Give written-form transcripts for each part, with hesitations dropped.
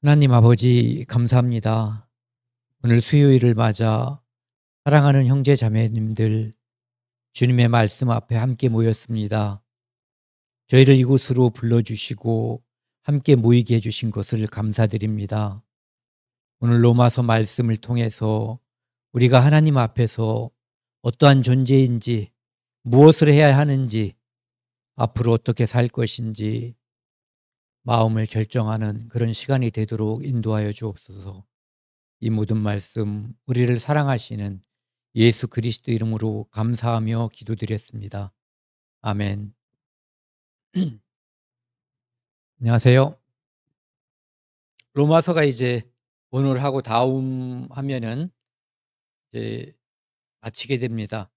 하나님 아버지 감사합니다. 오늘 수요일을 맞아 사랑하는 형제 자매님들 주님의 말씀 앞에 함께 모였습니다. 저희를 이곳으로 불러주시고 함께 모이게 해주신 것을 감사드립니다. 오늘 로마서 말씀을 통해서 우리가 하나님 앞에서 어떠한 존재인지, 무엇을 해야 하는지, 앞으로 어떻게 살 것인지 마음을 결정하는 그런 시간이 되도록 인도하여 주옵소서. 이 모든 말씀 우리를 사랑하시는 예수 그리스도 이름으로 감사하며 기도드렸습니다. 아멘. 안녕하세요. 로마서가 이제 오늘하고 다음 하면은 이제 마치게 됩니다.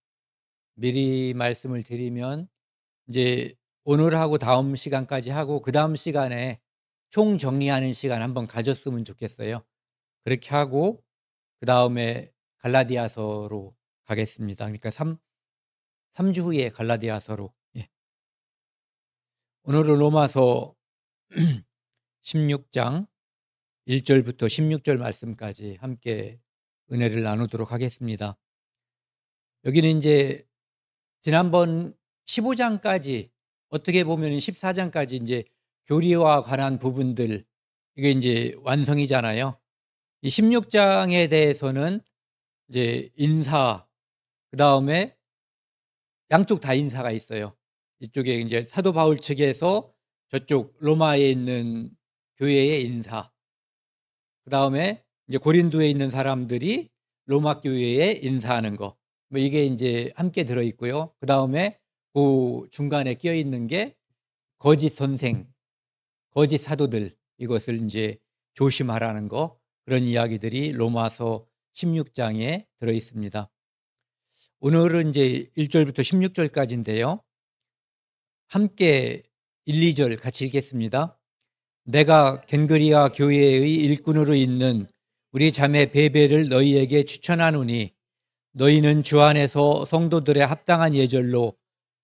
미리 말씀을 드리면 이제 오늘하고 다음 시간까지 하고 그 다음 시간에 총 정리하는 시간 한번 가졌으면 좋겠어요. 그렇게 하고 그 다음에 갈라디아서로 가겠습니다. 그러니까 3주 후에 갈라디아서로. 예. 오늘은 로마서 16장 1절부터 16절 말씀까지 함께 은혜를 나누도록 하겠습니다. 여기는 이제 지난번 15장까지 어떻게 보면 14장까지 이제 교리와 관한 부분들 이게 이제 완성이잖아요. 이 16장에 대해서는 이제 인사, 그 다음에 양쪽 다 인사가 있어요. 이쪽에 이제 사도 바울 측에서 저쪽 로마에 있는 교회의 인사, 그 다음에 이제 고린도에 있는 사람들이 로마 교회에 인사하는 거, 뭐 이게 이제 함께 들어 있고요. 그 다음에 그 중간에 끼어 있는 게 거짓 선생, 거짓 사도들, 이것을 이제 조심하라는 거, 그런 이야기들이 로마서 16장에 들어 있습니다. 오늘은 이제 1절부터 16절까지인데요. 함께 1, 2절 같이 읽겠습니다. 내가 겐그리아 교회의 일꾼으로 있는 우리 자매 베베를 너희에게 추천하노니 너희는 주 안에서 성도들의 합당한 예절로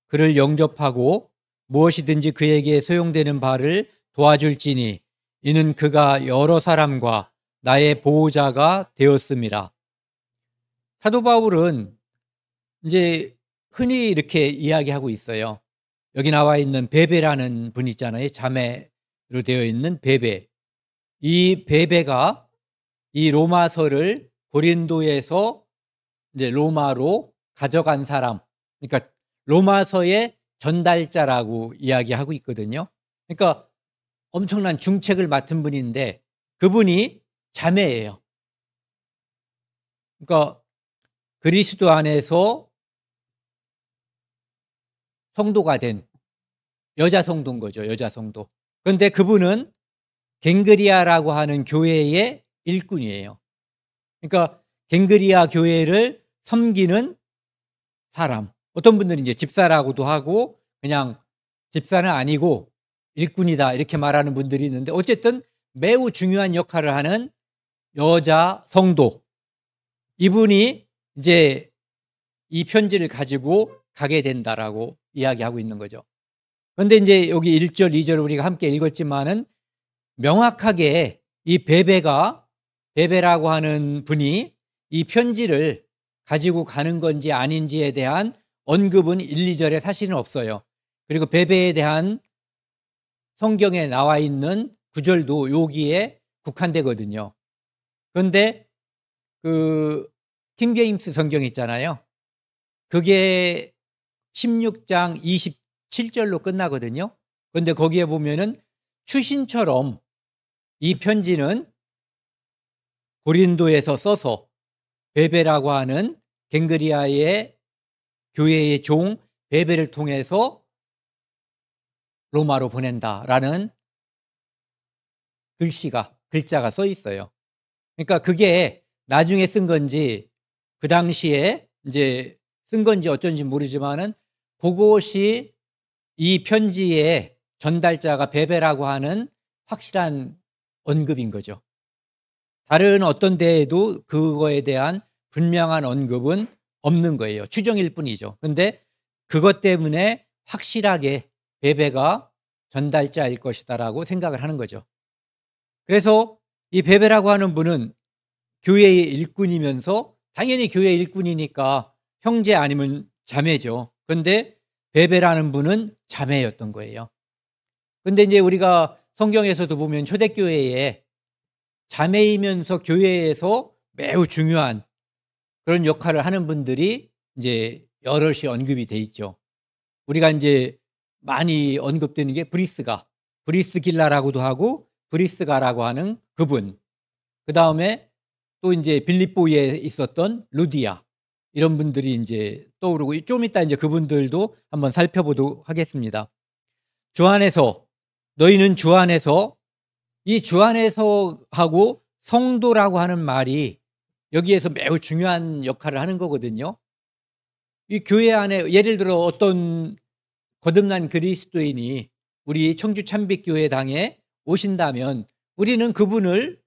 그를 영접하고 무엇이든지 그에게 소용되는 바를 도와줄지니 이는 그가 여러 사람과 나의 보호자가 되었음이라. 사도 바울은 이제 흔히 이렇게 이야기하고 있어요. 여기 나와 있는 베베라는 분 있잖아요. 자매로 되어 있는 베베. 이 베베가 이 로마서를 고린도에서 이제 로마로 가져간 사람, 그러니까 로마서의 전달자라고 이야기하고 있거든요. 그러니까 엄청난 중책을 맡은 분인데 그분이 자매예요. 그러니까 그리스도 안에서 성도가 된 여자 성도인 거죠. 여자 성도. 그런데 그분은 갱그리아라고 하는 교회의 일꾼이에요. 그러니까 갱그리아 교회를 섬기는 사람. 어떤 분들은 이제 집사라고도 하고 그냥 집사는 아니고 일꾼이다 이렇게 말하는 분들이 있는데 어쨌든 매우 중요한 역할을 하는 여자 성도. 이분이 이제 이 편지를 가지고 가게 된다라고 이야기하고 있는 거죠. 그런데 이제 여기 1절, 2절 우리가 함께 읽었지만은 명확하게 이 베베라고 하는 분이 이 편지를 가지고 가는 건지 아닌지에 대한 언급은 1, 2절에 사실은 없어요. 그리고 베베에 대한 성경에 나와 있는 구절도 여기에 국한되거든요. 그런데 그 킹제임스 성경 있잖아요. 그게 16장 27절로 끝나거든요. 그런데 거기에 보면은 추신처럼 이 편지는 고린도에서 써서 베베라고 하는 갱그리아의 교회의 종 베베를 통해서 로마로 보낸다라는 글자가 써 있어요. 그러니까 그게 나중에 쓴 건지 그 당시에 이제 쓴 건지 어쩐지 모르지만은 그것이 이 편지의 전달자가 베베라고 하는 확실한 언급인 거죠. 다른 어떤 데에도 그거에 대한 분명한 언급은 없는 거예요. 추정일 뿐이죠. 그런데 그것 때문에 확실하게 베베가 전달자일 것이다라고 생각을 하는 거죠. 그래서 이 베베라고 하는 분은 교회의 일꾼이면서 당연히 교회 일꾼이니까 형제 아니면 자매죠. 그런데 베베라는 분은 자매였던 거예요. 그런데 이제 우리가 성경에서도 보면 초대교회에 자매이면서 교회에서 매우 중요한 그런 역할을 하는 분들이 이제 여럿이 언급이 돼 있죠. 우리가 이제 많이 언급되는 게 브리스길라라고도 하고 브리스가라고 하는 그분. 그 다음에 또 이제 빌립보에 있었던 루디아. 이런 분들이 이제 떠오르고 좀 이따 이제 그분들도 한번 살펴보도록 하겠습니다. 주 안에서, 너희는 주 안에서, 이 주 안에서 하고 성도라고 하는 말이 여기에서 매우 중요한 역할을 하는 거거든요. 이 교회 안에 예를 들어 어떤 거듭난 그리스도인이 우리 청주 참빛교회당에 오신다면 우리는 그분을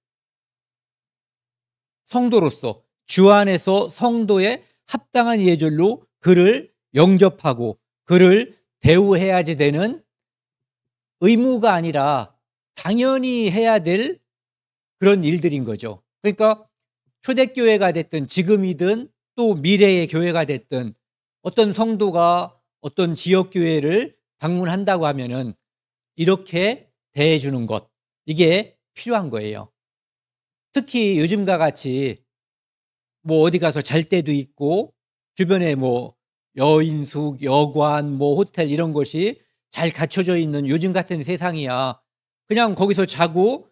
성도로서 주 안에서 성도의 합당한 예절로 그를 영접하고 그를 대우해야지 되는 의무가 아니라 당연히 해야 될 그런 일들인 거죠. 그러니까 초대교회가 됐든 지금이든 또 미래의 교회가 됐든 어떤 성도가 어떤 지역교회를 방문한다고 하면은 이렇게 대해주는 것, 이게 필요한 거예요. 특히 요즘과 같이 뭐 어디 가서 잘 때도 있고 주변에 뭐 여인숙, 여관, 뭐 호텔 이런 것이 잘 갖춰져 있는 요즘 같은 세상이야. 그냥 거기서 자고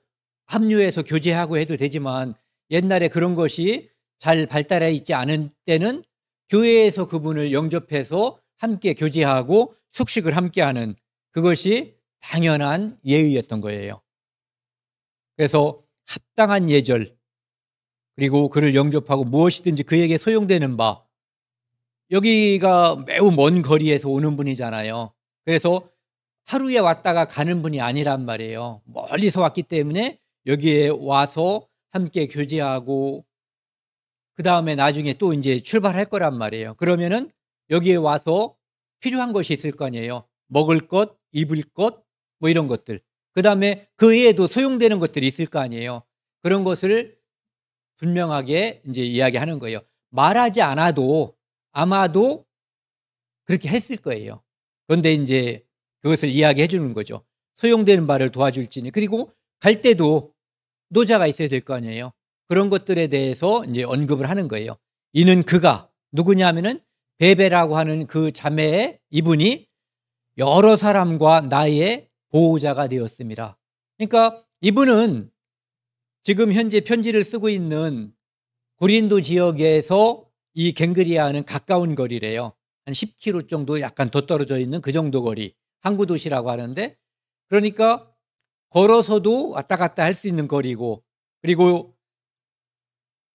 합류해서 교제하고 해도 되지만 옛날에 그런 것이 잘 발달해 있지 않은 때는 교회에서 그분을 영접해서 함께 교제하고 숙식을 함께하는 그것이 당연한 예의였던 거예요. 그래서 합당한 예절 그리고 그를 영접하고 무엇이든지 그에게 소용되는 바, 여기가 매우 먼 거리에서 오는 분이잖아요. 그래서 하루에 왔다가 가는 분이 아니란 말이에요. 멀리서 왔기 때문에 여기에 와서 함께 교제하고 그 다음에 나중에 또 이제 출발할 거란 말이에요. 그러면은 여기에 와서 필요한 것이 있을 거 아니에요. 먹을 것, 입을 것, 뭐 이런 것들. 그 다음에 그 외에도 소용되는 것들이 있을 거 아니에요. 그런 것을 분명하게 이제 이야기하는 거예요. 말하지 않아도 아마도 그렇게 했을 거예요. 그런데 이제 그것을 이야기해 주는 거죠. 소용되는 바를 도와줄지니. 그리고 갈 때도 노자가 있어야 될 거 아니에요. 그런 것들에 대해서 이제 언급을 하는 거예요. 이는 그가 누구냐면은 베베라고 하는 그 자매의 이분이 여러 사람과 나의 보호자가 되었습니다. 그러니까 이분은 지금 현재 편지를 쓰고 있는 고린도 지역에서 이 갱그리아는 가까운 거리래요. 한 10km 정도 약간 더 떨어져 있는 그 정도 거리. 항구 도시라고 하는데, 그러니까 걸어서도 왔다 갔다 할 수 있는 거리고, 그리고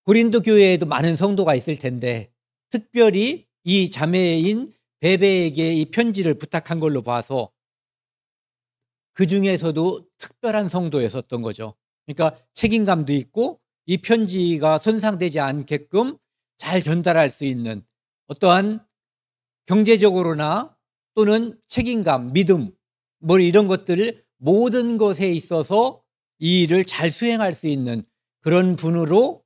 고린도 교회에도 많은 성도가 있을 텐데 특별히 이 자매인 베베에게 이 편지를 부탁한 걸로 봐서 그 중에서도 특별한 성도였었던 거죠. 그러니까 책임감도 있고 이 편지가 손상되지 않게끔 잘 전달할 수 있는 어떠한 경제적으로나 또는 책임감, 믿음, 뭐 이런 것들을 모든 것에 있어서 이 일을 잘 수행할 수 있는 그런 분으로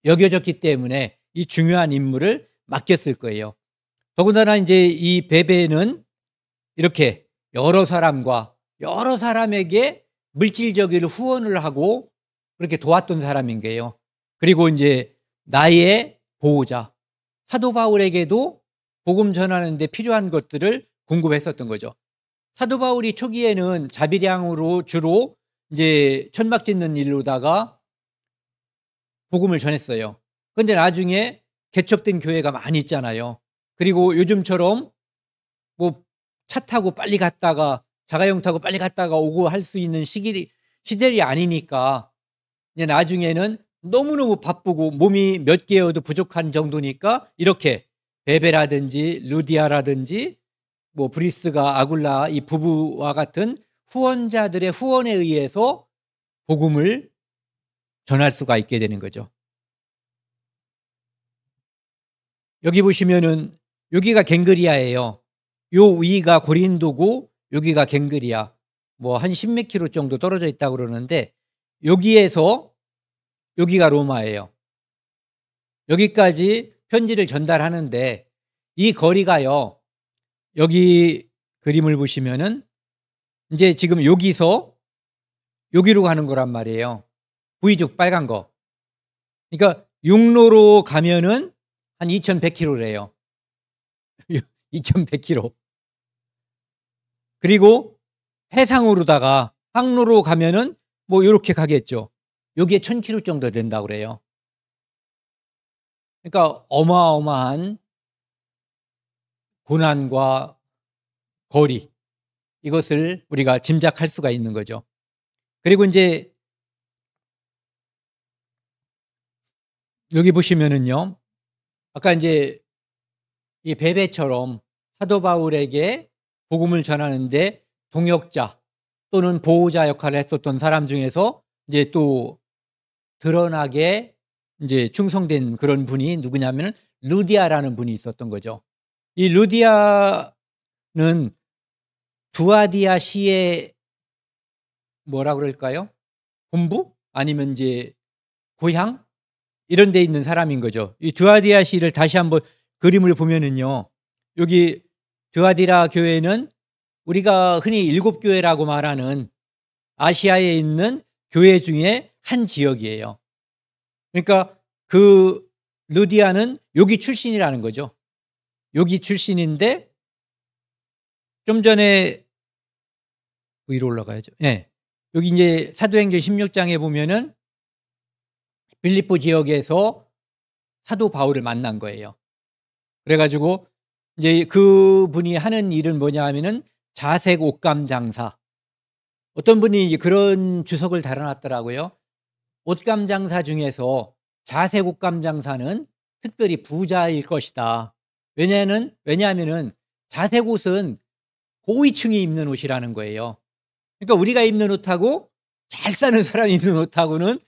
여겨졌기 때문에 이 중요한 임무를 맡겼을 거예요. 더군다나 이제 이 베베는 이렇게 여러 사람과 여러 사람에게 물질적인 후원을 하고 그렇게 도왔던 사람인 거예요. 그리고 이제 나의 보호자 사도 바울에게도 복음 전하는 데 필요한 것들을 공급했었던 거죠. 사도 바울이 초기에는 자비량으로 주로 이제 천막 짓는 일로다가 복음을 전했어요. 그런데 나중에 개척된 교회가 많이 있잖아요. 그리고 요즘처럼 뭐 차 타고 빨리 갔다가 자가용 타고 빨리 갔다가 오고 할 수 있는 시들이 아니니까 이제 나중에는 너무너무 바쁘고 몸이 몇 개여도 부족한 정도니까 이렇게 베베라든지 루디아라든지 뭐 브리스가 아굴라 이 부부와 같은 후원자들의 후원에 의해서 복음을 전할 수가 있게 되는 거죠. 여기 보시면은 여기가 갱그리아예요. 요 위가 고린도고 여기가 갱그리아. 뭐 한 10몇 킬로 정도 떨어져 있다고 그러는데 여기에서 여기가 로마예요. 여기까지 편지를 전달하는데 이 거리가요. 여기 그림을 보시면은 이제 지금 여기서 여기로 가는 거란 말이에요. V축 빨간 거. 그러니까 육로로 가면은 한 2100km래요. 2100km. 그리고 해상으로다가 항로로 가면은 뭐 이렇게 가겠죠. 여기에 1000km 정도 된다고 그래요. 그러니까 어마어마한 고난과 거리, 이것을 우리가 짐작할 수가 있는 거죠. 그리고 이제 여기 보시면은요, 아까 이제 이 베베처럼 사도 바울에게 복음을 전하는데 동역자 또는 보호자 역할을 했었던 사람 중에서 이제 또 드러나게 이제 충성된 그런 분이 누구냐면 루디아라는 분이 있었던 거죠. 이 루디아는 두아디아 시의 뭐라 그럴까요? 본부? 아니면 이제 고향? 이런 데 있는 사람인 거죠. 이 두아디아 시를 다시 한번 그림을 보면은요. 여기 두아디라 교회는 우리가 흔히 7교회라고 말하는 아시아에 있는 교회 중에 한 지역이에요. 그러니까 그 루디아는 여기 출신이라는 거죠. 여기 출신인데 좀 전에 위로 올라가야죠. 네. 여기 이제 사도행전 16장에 보면은 빌립보 지역에서 사도 바울을 만난 거예요. 그래가지고 이제 그 분이 하는 일은 뭐냐 하면은 자색 옷감 장사. 어떤 분이 그런 주석을 달아놨더라고요. 옷감 장사 중에서 자색 옷감 장사는 특별히 부자일 것이다. 왜냐하면은 자색 옷은 고위층이 입는 옷이라는 거예요. 그러니까 우리가 입는 옷하고 잘 사는 사람이 입는 옷하고는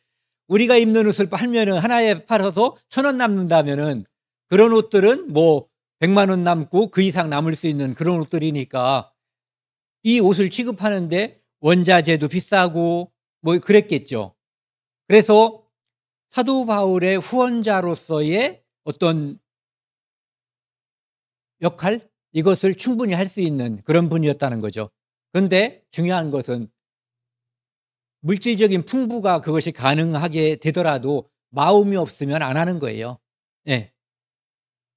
우리가 입는 옷을 팔면은 하나에 팔아서 1000원 남는다면은 그런 옷들은 뭐 100만 원 남고 그 이상 남을 수 있는 그런 옷들이니까 이 옷을 취급하는데 원자재도 비싸고 뭐 그랬겠죠. 그래서 사도 바울의 후원자로서의 어떤 역할, 이것을 충분히 할 수 있는 그런 분이었다는 거죠. 그런데 중요한 것은 물질적인 풍부가 그것이 가능하게 되더라도 마음이 없으면 안 하는 거예요. 네.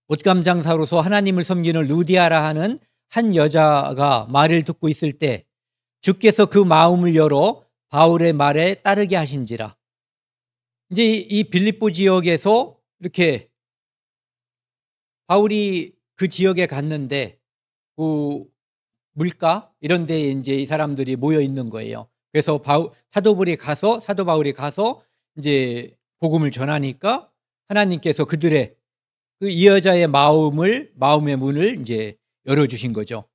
옷감 장사로서 하나님을 섬기는 루디아라 하는 한 여자가 말을 듣고 있을 때 주께서 그 마음을 열어 바울의 말에 따르게 하신지라. 이제 이 빌립보 지역에서 이렇게 바울이 그 지역에 갔는데 그 물가 이런 데에 이제 이 사람들이 모여 있는 거예요. 그래서 사도 바울이 가서 이제 복음을 전하니까 하나님께서 그들의 이 여자의 마음의 문을 이제 열어주신 거죠.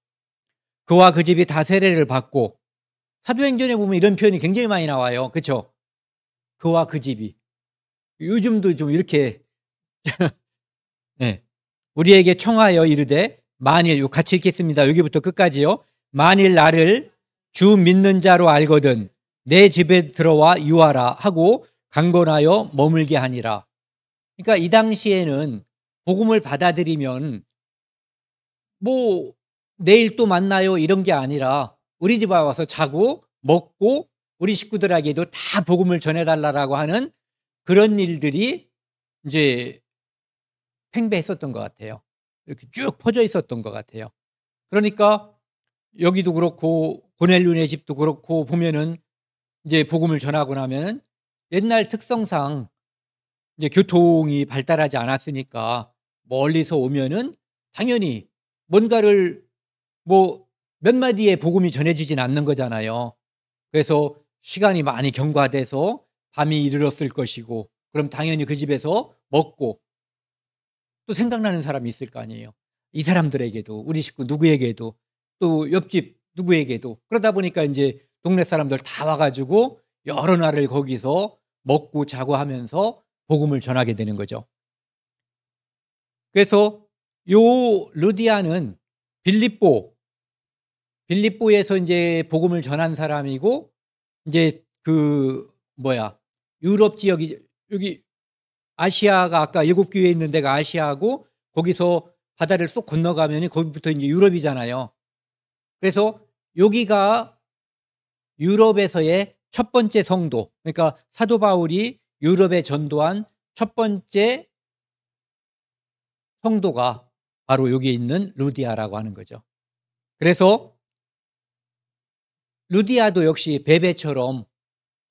그와 그 집이 다 세례를 받고, 사도행전에 보면 이런 표현이 굉장히 많이 나와요. 그렇죠? 그와 그 집이. 요즘도 좀 이렇게 네. 우리에게 청하여 이르되 만일, 같이 읽겠습니다. 여기부터 끝까지요. 만일 나를 주 믿는 자로 알거든 내 집에 들어와 유하라 하고 강권하여 머물게 하니라. 그러니까 이 당시에는 복음을 받아들이면 뭐 내일 또 만나요 이런 게 아니라 우리 집에 와서 자고 먹고 우리 식구들에게도 다 복음을 전해달라고 하는 그런 일들이 이제 팽배했었던 것 같아요. 이렇게 쭉 퍼져 있었던 것 같아요. 그러니까 여기도 그렇고 고넬료네 집도 그렇고 보면은 이제 복음을 전하고 나면은 옛날 특성상 이제 교통이 발달하지 않았으니까 멀리서 오면은 당연히 뭔가를 뭐 몇 마디의 복음이 전해지진 않는 거잖아요. 그래서 시간이 많이 경과돼서 밤이 이르렀을 것이고 그럼 당연히 그 집에서 먹고 또 생각나는 사람이 있을 거 아니에요. 이 사람들에게도 우리 식구 누구에게도 또 옆집 누구에게도 그러다 보니까 이제 동네 사람들 다 와가지고 여러 날을 거기서 먹고 자고 하면서 복음을 전하게 되는 거죠. 그래서 요 루디아는 빌립보에서 이제 복음을 전한 사람이고 이제 유럽 지역이 여기 아시아가 아까 7교회 있는 데가 아시아고 거기서 바다를 쏙 건너가면 거기부터 이제 유럽이잖아요. 그래서 여기가 유럽에서의 첫 번째 성도, 그러니까 사도 바울이 유럽에 전도한 첫 번째 성도가 바로 여기에 있는 루디아라고 하는 거죠. 그래서 루디아도 역시 베베처럼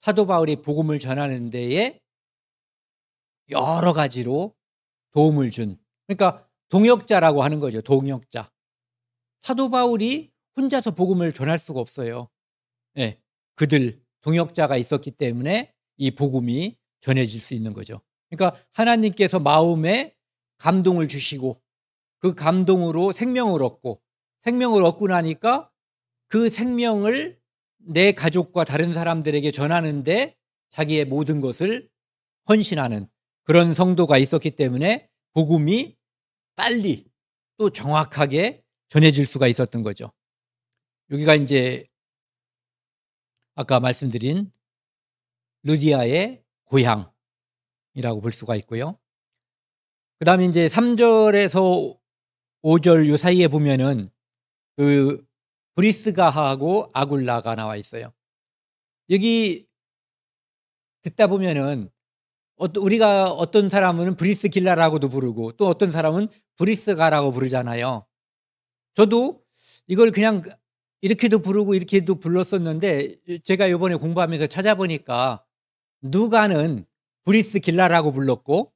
사도 바울이 복음을 전하는 데에 여러 가지로 도움을 준, 그러니까 동역자라고 하는 거죠. 동역자. 사도 바울이 혼자서 복음을 전할 수가 없어요. 네, 그들 동역자가 있었기 때문에 이 복음이 전해질 수 있는 거죠. 그러니까 하나님께서 마음에 감동을 주시고 그 감동으로 생명을 얻고 나니까 그 생명을 내 가족과 다른 사람들에게 전하는데 자기의 모든 것을 헌신하는 그런 성도가 있었기 때문에 복음이 빨리 또 정확하게 전해질 수가 있었던 거죠. 여기가 이제 아까 말씀드린 루디아의 고향이라고 볼 수가 있고요. 그 다음에 이제 3절에서 5절 요 사이에 보면은 그 브리스가하고 아굴라가 나와 있어요. 여기 듣다 보면은 우리가 어떤 사람은 브리스길라라고도 부르고 또 어떤 사람은 브리스가라고 부르잖아요. 저도 이걸 그냥 이렇게도 부르고 이렇게도 불렀었는데 제가 이번에 공부하면서 찾아보니까 누가는 브리스길라라고 불렀고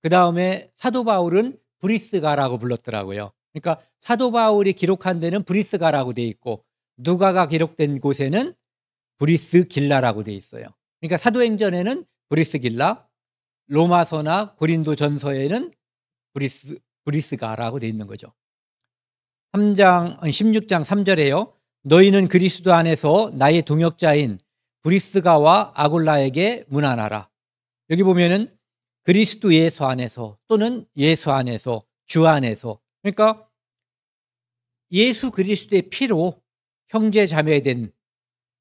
그 다음에 사도 바울은 브리스가라고 불렀더라고요. 그러니까 사도 바울이 기록한 데는 브리스가라고 돼 있고 누가가 기록된 곳에는 브리스길라라고 돼 있어요. 그러니까 사도행전에는 브리스길라, 로마서나 고린도 전서에는 브리스가라고 돼 있는 거죠. 16장 3절에요. 너희는 그리스도 안에서 나의 동역자인 브리스가와 아굴라에게 문안하라. 여기 보면은 그리스도 예수 안에서 또는 예수 안에서 주 안에서, 그러니까 예수 그리스도의 피로 형제 자매된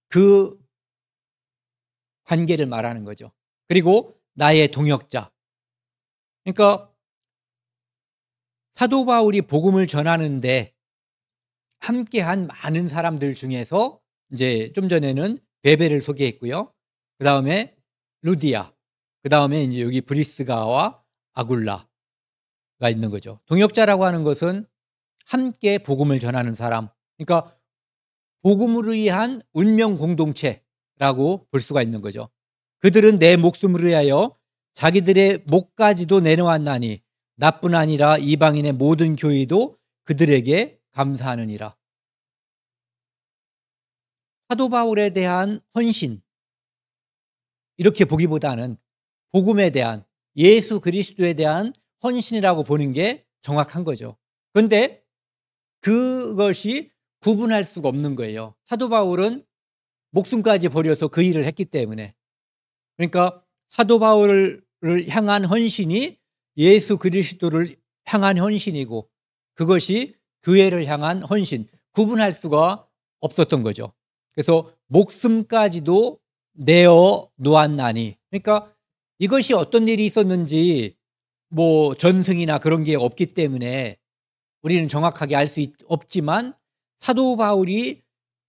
그 관계를 말하는 거죠. 그리고 나의 동역자. 그러니까 사도 바울이 복음을 전하는데 함께한 많은 사람들 중에서 이제 좀 전에는 베베를 소개했고요. 그 다음에 루디아, 그 다음에 이제 여기 브리스가와 아굴라가 있는 거죠. 동역자라고 하는 것은 함께 복음을 전하는 사람, 그러니까 복음을 위한 운명 공동체라고 볼 수가 있는 거죠. 그들은 내 목숨을 위하여 자기들의 목까지도 내놓았나니 나뿐 아니라 이방인의 모든 교회도 그들에게 감사하느니라. 사도 바울에 대한 헌신, 이렇게 보기보다는 복음에 대한, 예수 그리스도에 대한 헌신이라고 보는 게 정확한 거죠. 그런데 그것이 구분할 수가 없는 거예요. 사도 바울은 목숨까지 버려서 그 일을 했기 때문에. 그러니까 사도 바울을 향한 헌신이 예수 그리스도를 향한 헌신이고 그것이 교회를 향한 헌신, 구분할 수가 없었던 거죠. 그래서 목숨까지도 내어 놓았나니, 그러니까 이것이 어떤 일이 있었는지 뭐 전승이나 그런 게 없기 때문에 우리는 정확하게 알 수 없지만 사도 바울이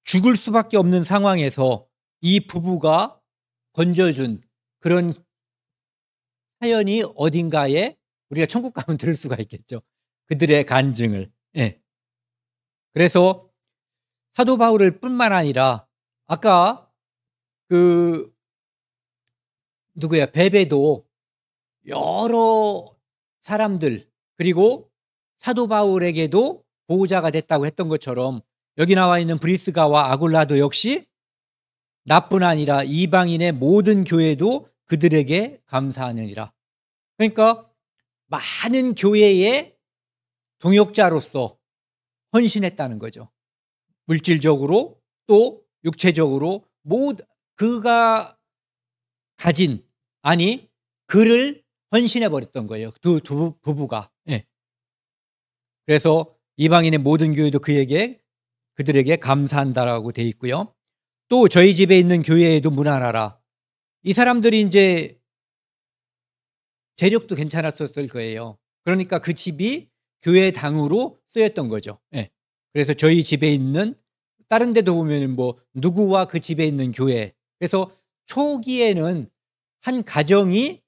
죽을 수밖에 없는 상황에서 이 부부가 건져준 그런 사연이 어딘가에 우리가 천국 가면 들을 수가 있겠죠. 그들의 간증을. 예. 그래서 사도 바울을 뿐만 아니라 아까 그 누구야 베베도 여러 사람들 그리고 사도 바울에게도 보호자가 됐다고 했던 것처럼 여기 나와 있는 브리스가와 아굴라도 역시 나뿐 아니라 이방인의 모든 교회도 그들에게 감사하느니라. 그러니까 많은 교회의 동역자로서 헌신했다는 거죠. 물질적으로 또 육체적으로 그가 가진, 아니 그를 헌신해 버렸던 거예요. 두 부부가. 예. 그래서 이방인의 모든 교회도 그들에게 감사한다라고 돼 있고요. 또 저희 집에 있는 교회에도 문안하라. 이 사람들이 이제 재력도 괜찮았었을 거예요. 그러니까 그 집이 교회당으로 쓰였던 거죠. 예. 그래서 저희 집에 있는 다른 데도 보면 뭐 누구와 그 집에 있는 교회. 그래서 초기에는 한 가정이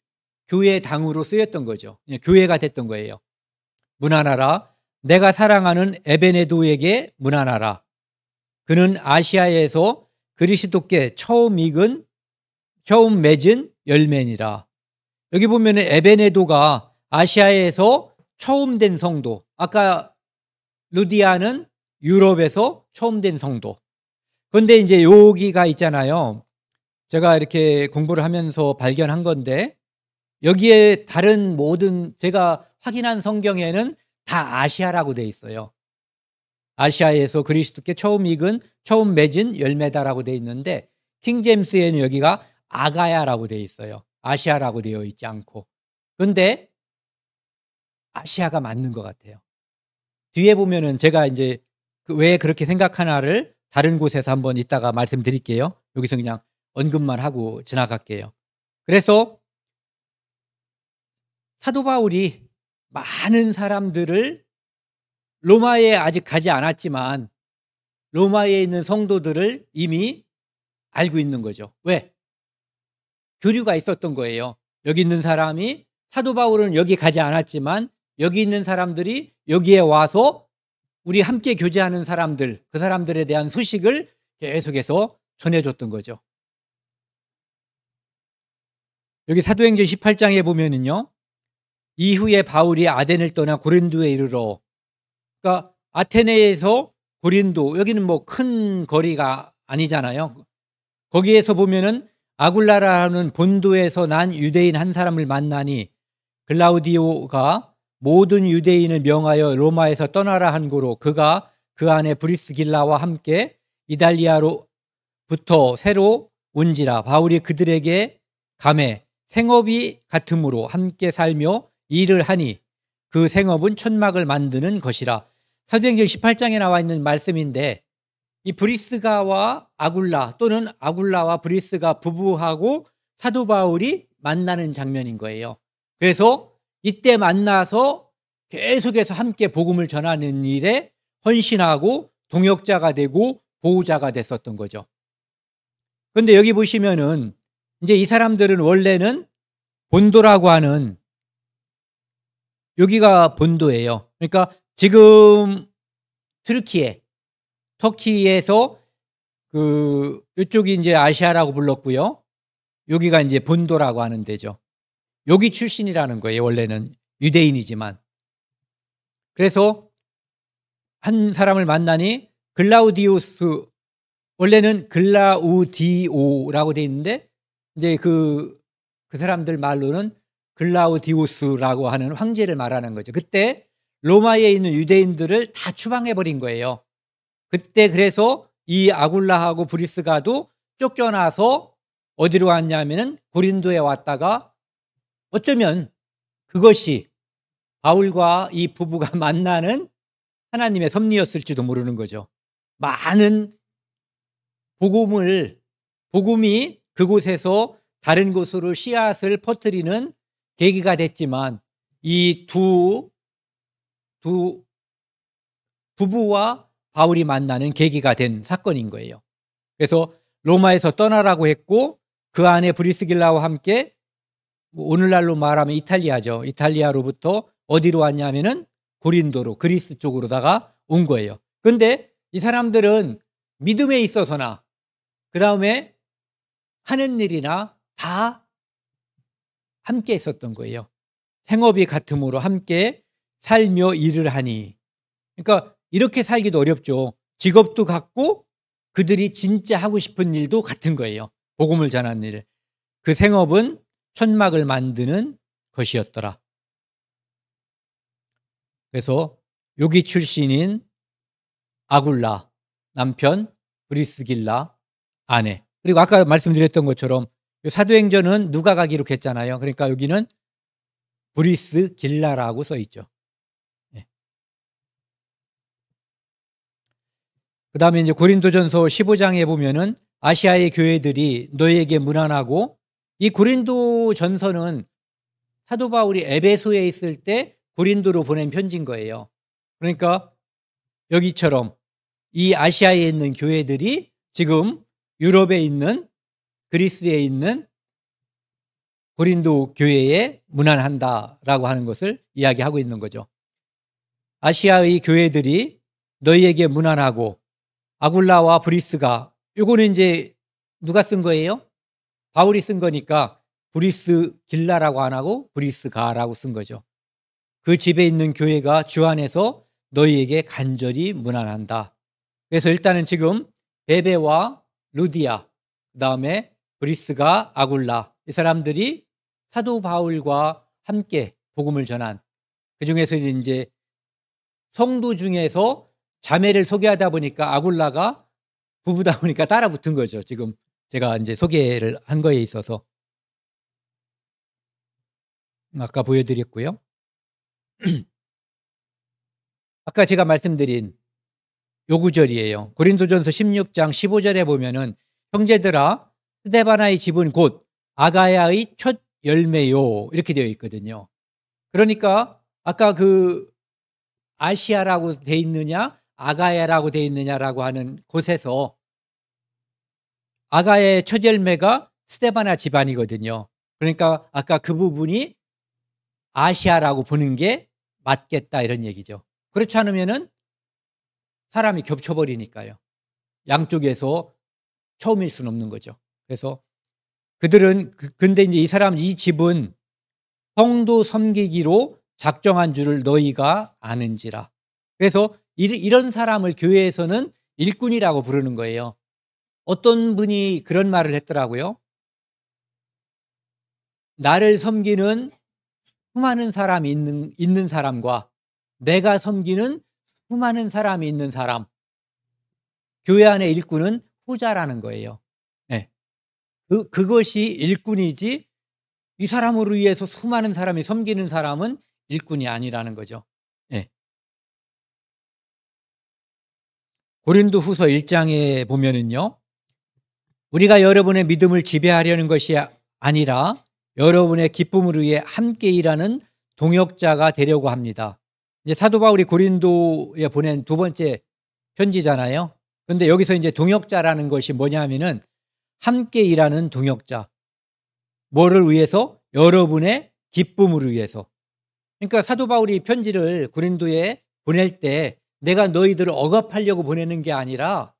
교회당으로 쓰였던 거죠. 예, 교회가 됐던 거예요. 문안하라. 내가 사랑하는 에베네도에게 문안하라. 그는 아시아에서 그리스도께 처음 맺은 열매니라. 여기 보면 에베네도가 아시아에서 처음 된 성도. 아까 루디아는 유럽에서 처음 된 성도. 그런데 이제 여기가 있잖아요. 제가 이렇게 공부를 하면서 발견한 건데 여기에 다른 모든 제가 확인한 성경에는 다 아시아라고 돼 있어요. 아시아에서 그리스도께 처음 맺은 열매다라고 돼 있는데 킹제임스에는 여기가 아가야라고 돼 있어요. 아시아라고 되어 있지 않고. 그런데 아시아가 맞는 것 같아요. 뒤에 보면은 제가 이제 왜 그렇게 생각하나를 다른 곳에서 한번 이따가 말씀드릴게요. 여기서 그냥 언급만 하고 지나갈게요. 그래서 사도 바울이 많은 사람들을 로마에 아직 가지 않았지만 로마에 있는 성도들을 이미 알고 있는 거죠. 왜? 교류가 있었던 거예요. 여기 있는 사람이 사도 바울은 여기 가지 않았지만 여기 있는 사람들이 여기에 와서 우리 함께 교제하는 사람들, 그 사람들에 대한 소식을 계속해서 전해줬던 거죠. 여기 사도행전 18장에 보면은요, 이후에 바울이 아덴을 떠나 고린도에 이르러, 그러니까 아테네에서 고린도, 여기는 뭐 큰 거리가 아니잖아요. 거기에서 보면은 아굴라라는 본도에서 난 유대인 한 사람을 만나니 글라우디오가 모든 유대인을 명하여 로마에서 떠나라 한 고로 그가 그 안에 브리스길라와 함께 이달리아로부터 새로 온지라. 바울이 그들에게 감해 생업이 같으므로 함께 살며 일을 하니 그 생업은 천막을 만드는 것이라. 사도행전 18장에 나와 있는 말씀인데 이 브리스가와 아굴라 또는 아굴라와 브리스가 부부하고 사도 바울이 만나는 장면인 거예요. 그래서 이때 만나서 계속해서 함께 복음을 전하는 일에 헌신하고 동역자가 되고 보호자가 됐었던 거죠. 그런데 여기 보시면은 이제 이 사람들은 원래는 본도라고 하는 여기가 본도예요. 그러니까 지금 터키에서 이쪽이 이제 아시아라고 불렀고요. 여기가 이제 본도라고 하는 데죠. 여기 출신이라는 거예요. 원래는 유대인이지만. 그래서 한 사람을 만나니 글라우디오스, 원래는 글라우디오라고 돼 있는데 이제 그 사람들 말로는 글라우디오스라고 하는 황제를 말하는 거죠. 그때 로마에 있는 유대인들을 다 추방해 버린 거예요. 그때 그래서 이 아굴라하고 브리스가도 쫓겨나서 어디로 왔냐면은 고린도에 왔다가 어쩌면 그것이 바울과 이 부부가 만나는 하나님의 섭리였을지도 모르는 거죠. 많은 복음이 그곳에서 다른 곳으로 씨앗을 퍼뜨리는 계기가 됐지만 이 두 부부와 바울이 만나는 계기가 된 사건인 거예요. 그래서 로마에서 떠나라고 했고 그 안에 브리스길라와 함께 오늘날로 말하면 이탈리아죠. 이탈리아로부터 어디로 왔냐면은 고린도로 그리스 쪽으로다가 온 거예요. 그런데 이 사람들은 믿음에 있어서나 그 다음에 하는 일이나 다 함께 있었던 거예요. 생업이 같으므로 함께 살며 일을 하니. 그러니까 이렇게 살기도 어렵죠. 직업도 같고 그들이 진짜 하고 싶은 일도 같은 거예요. 복음을 전하는 일. 그 생업은 천막을 만드는 것이었더라. 그래서 여기 출신인 아굴라 남편, 브리스길라 아내. 그리고 아까 말씀드렸던 것처럼 사도행전은 누가가 기록했잖아요. 그러니까 여기는 브리스길라라고 써 있죠. 네. 그다음에 이제 고린도전서 15장에 보면은 아시아의 교회들이 너희에게 문안하고 이 고린도 전서는 사도 바울이 에베소에 있을 때 고린도로 보낸 편지인 거예요. 그러니까 여기처럼 이 아시아에 있는 교회들이 지금 유럽에 있는, 그리스에 있는 고린도 교회에 문안한다라고 하는 것을 이야기하고 있는 거죠. 아시아의 교회들이 너희에게 문안하고, 아굴라와 브리스가, 요거는 이제 누가 쓴 거예요? 바울이 쓴 거니까 브리스 길라라고 안 하고 브리스 가라고 쓴 거죠. 그 집에 있는 교회가 주 안에서 너희에게 간절히 문안한다. 그래서 일단은 지금 베베와 루디아, 그다음에 브리스가, 아굴라, 이 사람들이 사도 바울과 함께 복음을 전한, 그중에서 이제 성도 중에서 자매를 소개하다 보니까 아굴라가 부부다 보니까 따라 붙은 거죠. 지금 제가 이제 소개를 한 거에 있어서 아까 보여드렸고요. 아까 제가 말씀드린 요 구절이에요. 고린도전서 16장 15절에 보면은 형제들아 스데바나의 집은 곧 아가야의 첫 열매요, 이렇게 되어 있거든요. 그러니까 아까 그 아시아라고 돼 있느냐 아가야라고 돼 있느냐라고 하는 곳에서 아가야의 첫 열매가 스데바나 집안이거든요. 그러니까 아까 그 부분이 아시아라고 보는 게 맞겠다, 이런 얘기죠. 그렇지 않으면은 사람이 겹쳐버리니까요. 양쪽에서 처음일 수는 없는 거죠. 그래서 그들은, 근데 이제 이 집은 성도 섬기기로 작정한 줄을 너희가 아는지라. 그래서 이런 사람을 교회에서는 일꾼이라고 부르는 거예요. 어떤 분이 그런 말을 했더라고요. 나를 섬기는 수많은 사람이 있는 사람과 내가 섬기는 수많은 사람이 있는 사람, 교회 안의 일꾼은 후자라는 거예요. 네. 그것이 일꾼이지, 이 사람을 위해서 수많은 사람이 섬기는 사람은 일꾼이 아니라는 거죠. 네. 고린도후서 1장에 보면은요, 우리가 여러분의 믿음을 지배하려는 것이 아니라 여러분의 기쁨을 위해 함께 일하는 동역자가 되려고 합니다. 이제 사도 바울이 고린도에 보낸 두 번째 편지잖아요. 그런데 여기서 이제 동역자라는 것이 뭐냐면은 함께 일하는 동역자. 뭐를 위해서? 여러분의 기쁨을 위해서. 그러니까 사도 바울이 편지를 고린도에 보낼 때 내가 너희들을 억압하려고 보내는 게 아니라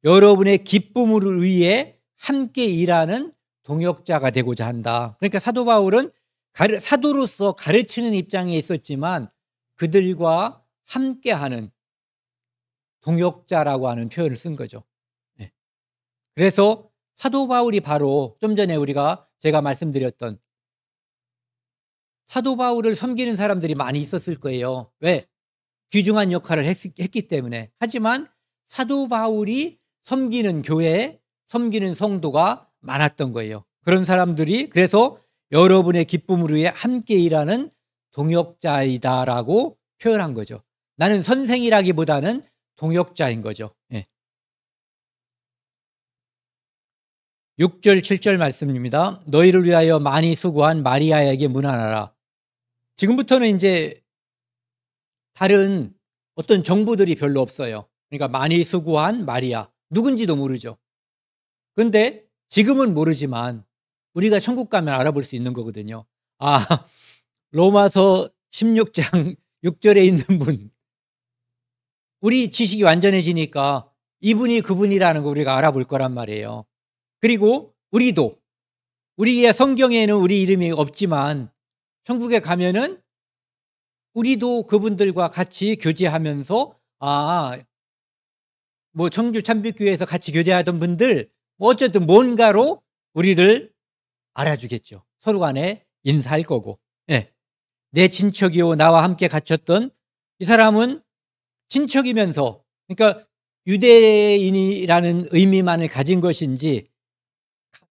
여러분의 기쁨을 위해 함께 일하는 동역자가 되고자 한다. 그러니까 사도 바울은 사도로서 가르치는 입장에 있었지만 그들과 함께하는 동역자라고 하는 표현을 쓴 거죠. 네. 그래서 사도 바울이 바로 좀 전에 제가 말씀드렸던 사도 바울을 섬기는 사람들이 많이 있었을 거예요. 왜? 귀중한 역할을 했기 때문에. 하지만 사도 바울이 섬기는 교회, 섬기는 성도가 많았던 거예요. 그런 사람들이 그래서 여러분의 기쁨을 위해 함께 일하는 동역자이다라고 표현한 거죠. 나는 선생이라기보다는 동역자인 거죠. 네. 6절 7절 말씀입니다. 너희를 위하여 많이 수고한 마리아에게 문안하라. 지금부터는 이제 다른 어떤 정보들이 별로 없어요. 그러니까 많이 수고한 마리아, 누군지도 모르죠. 그런데 지금은 모르지만 우리가 천국 가면 알아볼 수 있는 거거든요. 로마서 16장 6절에 있는 분, 우리 지식이 완전해지니까 이분이 그분이라는 거 우리가 알아볼 거란 말이에요. 그리고 우리의 성경에는 우리 이름이 없지만 천국에 가면은 우리도 그분들과 같이 교제하면서 뭐 청주 참빛교회에서 같이 교제하던 분들 어쨌든 뭔가로 우리를 알아주겠죠. 서로 간에 인사할 거고. 네. 내 친척이요 나와 함께 갇혔던 이 사람은 친척이면서, 그러니까 유대인이라는 의미만을 가진 것인지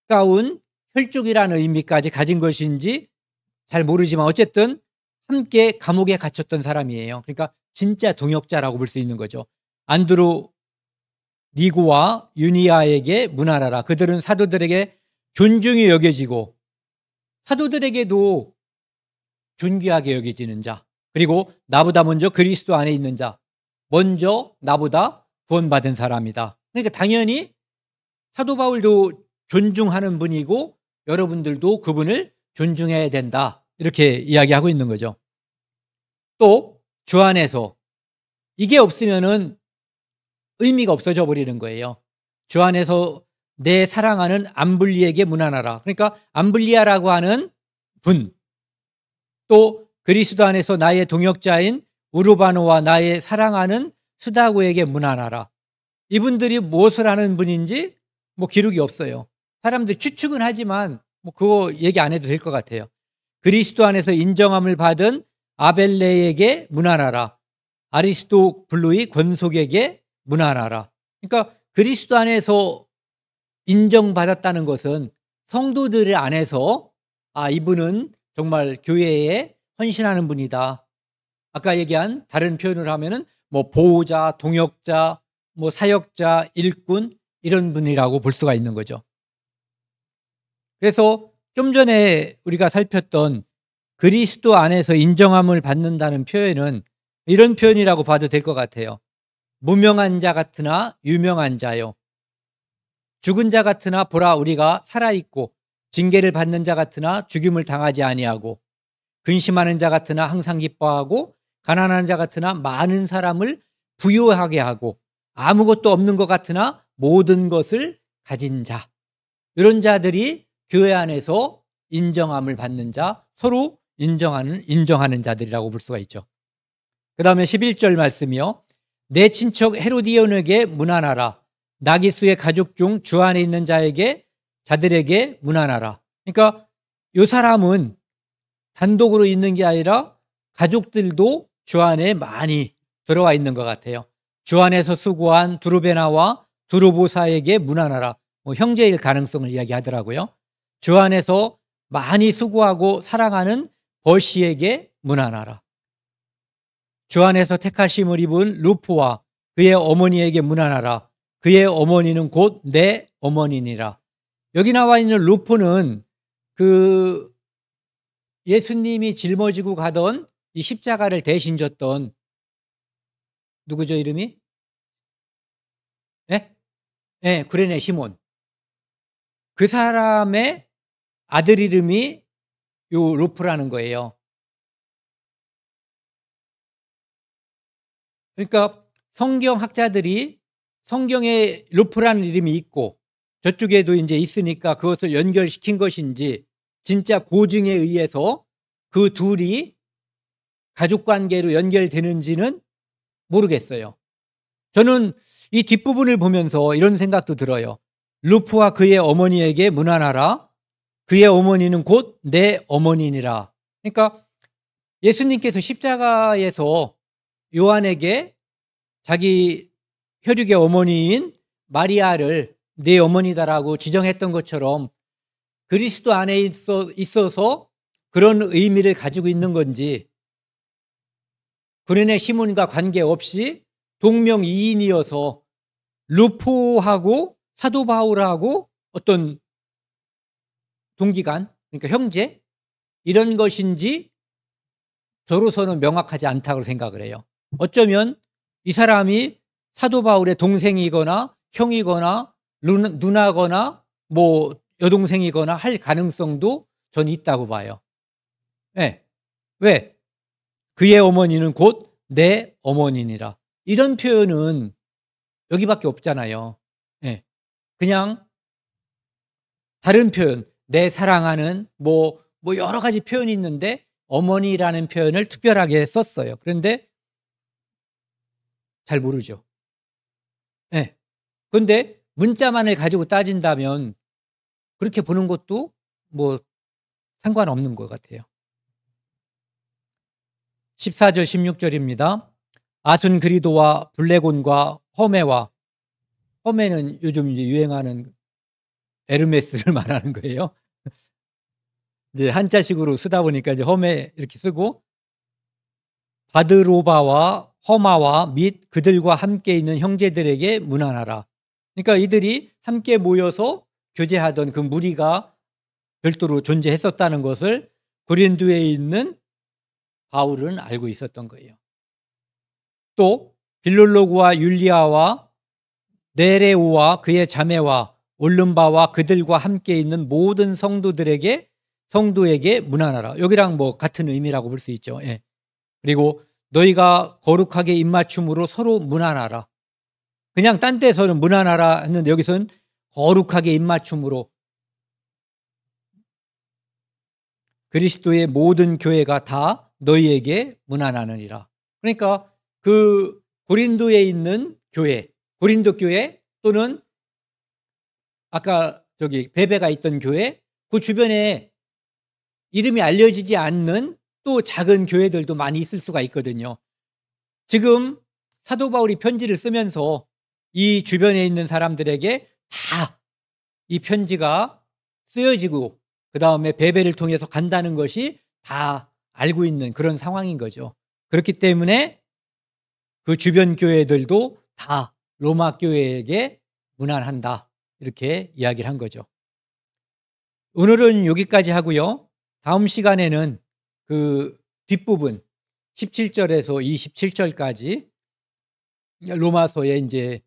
가까운 혈족이라는 의미까지 가진 것인지 잘 모르지만 어쨌든 함께 감옥에 갇혔던 사람이에요. 그러니까 진짜 동역자라고 볼 수 있는 거죠. 안드로 니고와 유니아에게 문안하라. 그들은 사도들에게 존중이 여겨지고 사도들에게도 존귀하게 여겨지는 자, 그리고 나보다 먼저 그리스도 안에 있는 자, 먼저 나보다 구원받은 사람이다. 그러니까 당연히 사도 바울도 존중하는 분이고 여러분들도 그분을 존중해야 된다, 이렇게 이야기하고 있는 거죠. 또 주 안에서 이게 없으면은 의미가 없어져 버리는 거예요. 주 안에서 내 사랑하는 암블리에게 문안하라. 그러니까 암블리아라고 하는 분, 또 그리스도 안에서 나의 동역자인 우르바노와 나의 사랑하는 스다고에게 문안하라. 이분들이 무엇을 하는 분인지 뭐 기록이 없어요. 사람들이 추측은 하지만 뭐 그거 얘기 안 해도 될 것 같아요. 그리스도 안에서 인정함을 받은 아벨레에게 문안하라. 아리스토블루의 권속에게 문안하라. 그러니까 그리스도 안에서 인정받았다는 것은 성도들 안에서 이분은 정말 교회에 헌신하는 분이다. 아까 얘기한 다른 표현을 하면은 뭐 보호자, 동역자, 뭐 사역자, 일꾼, 이런 분이라고 볼 수가 있는 거죠. 그래서 좀 전에 우리가 살폈던 그리스도 안에서 인정함을 받는다는 표현은 이런 표현이라고 봐도 될 것 같아요. 무명한 자 같으나 유명한 자요. 죽은 자 같으나 보라 우리가 살아있고, 징계를 받는 자 같으나 죽임을 당하지 아니하고, 근심하는 자 같으나 항상 기뻐하고, 가난한 자 같으나 많은 사람을 부유하게 하고, 아무것도 없는 것 같으나 모든 것을 가진 자. 이런 자들이 교회 안에서 인정함을 받는 자, 서로 인정하는 자들이라고 볼 수가 있죠. 그 다음에 11절 말씀이요. 내 친척 헤로디온에게 문안하라. 나기수의 가족 중 주 안에 있는 자들에게 문안하라. 그러니까 이 사람은 단독으로 있는 게 아니라 가족들도 주 안에 많이 들어와 있는 것 같아요. 주 안에서 수고한 두루베나와 두루보사에게 문안하라. 뭐 형제일 가능성을 이야기하더라고요. 주 안에서 많이 수고하고 사랑하는 버시에게 문안하라. 주 안에서 택하심을 입은 루프와 그의 어머니에게 문안하라. 그의 어머니는 곧 내 어머니니라. 여기 나와 있는 루프는 그 예수님이 짊어지고 가던 이 십자가를 대신 졌던, 누구죠 이름이? 네, 구레네 시몬. 그 사람의 아들 이름이 요 루프라는 거예요. 그러니까 성경학자들이 성경에 루프라는 이름이 있고 저쪽에도 이제 있으니까 그것을 연결시킨 것인지 진짜 고증에 의해서 그 둘이 가족관계로 연결되는지는 모르겠어요. 저는 이 뒷부분을 보면서 이런 생각도 들어요. 루프와 그의 어머니에게 문안하라. 그의 어머니는 곧 내 어머니니라. 그러니까 예수님께서 십자가에서 요한에게 자기 혈육의 어머니인 마리아를 내 어머니다라고 지정했던 것처럼 그리스도 안에 있어서 그런 의미를 가지고 있는 건지, 구레네 시몬과 관계없이 동명이인이어서 루프하고 사도 바울하고 어떤 동기간, 그러니까 형제, 이런 것인지 저로서는 명확하지 않다고 생각을 해요. 어쩌면 이 사람이 사도 바울의 동생이거나 형이거나 누나거나 뭐 여동생이거나 할 가능성도 저는 있다고 봐요. 네. 왜? 그의 어머니는 곧 내 어머니니라. 이런 표현은 여기밖에 없잖아요. 네. 그냥 다른 표현, 내 사랑하는 뭐 여러 가지 표현이 있는데 어머니라는 표현을 특별하게 썼어요. 그런데 잘 모르죠. 네. 그런데 문자만을 가지고 따진다면 그렇게 보는 것도 뭐 상관없는 것 같아요. 14절 16절입니다. 아순그리도와 블레곤과 허메는 요즘 이제 유행하는 에르메스를 말하는 거예요. 이제 한자식으로 쓰다 보니까 이제 허메 이렇게 쓰고, 바드로바와 허마와 및 그들과 함께 있는 형제들에게 문안하라. 그러니까 이들이 함께 모여서 교제하던 그 무리가 별도로 존재했었다는 것을 고린도에 있는 바울은 알고 있었던 거예요. 또 빌롤로구와 율리아와 네레오와 그의 자매와 올름바와 그들과 함께 있는 모든 성도에게 문안하라. 여기랑 뭐 같은 의미라고 볼 수 있죠. 예. 그리고 너희가 거룩하게 입맞춤으로 서로 문안하라. 그냥 딴 데서는 문안하라 했는데 여기서는 거룩하게 입맞춤으로 그리스도의 모든 교회가 다 너희에게 문안하느니라. 그러니까 그 고린도에 있는 교회, 고린도 교회 또는 아까 베베가 있던 교회, 그 주변에 이름이 알려지지 않는 또 작은 교회들도 많이 있을 수가 있거든요. 지금 사도 바울이 편지를 쓰면서 이 주변에 있는 사람들에게 다 이 편지가 쓰여지고 그 다음에 베베를 통해서 간다는 것이 다 알고 있는 그런 상황인 거죠. 그렇기 때문에 그 주변 교회들도 다 로마 교회에게 문안한다. 이렇게 이야기를 한 거죠. 오늘은 여기까지 하고요. 다음 시간에는 그 뒷부분 17절에서 27절까지 로마서의 이제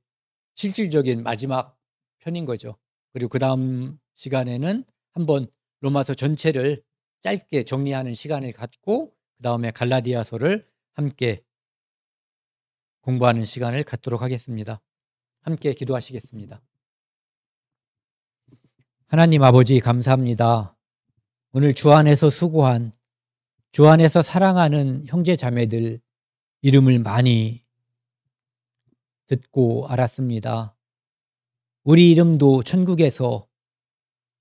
실질적인 마지막 편인 거죠. 그리고 그 다음 시간에는 한번 로마서 전체를 짧게 정리하는 시간을 갖고 그 다음에 갈라디아서를 함께 공부하는 시간을 갖도록 하겠습니다. 함께 기도하시겠습니다. 하나님 아버지 감사합니다. 오늘 주 안에서 수고한, 주 안에서 사랑하는 형제 자매들 이름을 많이 듣고 알았습니다. 우리 이름도 천국에서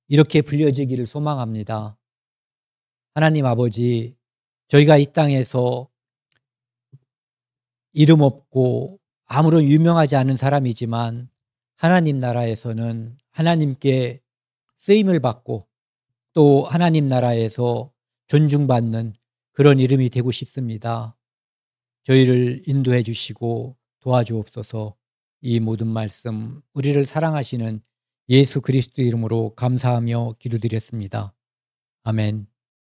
이렇게 불려지기를 소망합니다. 하나님 아버지, 저희가 이 땅에서 이름 없고 아무런 유명하지 않은 사람이지만 하나님 나라에서는 하나님께 쓰임을 받고 또 하나님 나라에서 존중받는 그런 이름이 되고 싶습니다. 저희를 인도해 주시고 도와주옵소서. 이 모든 말씀 우리를 사랑하시는 예수 그리스도 이름으로 감사하며 기도드렸습니다. 아멘.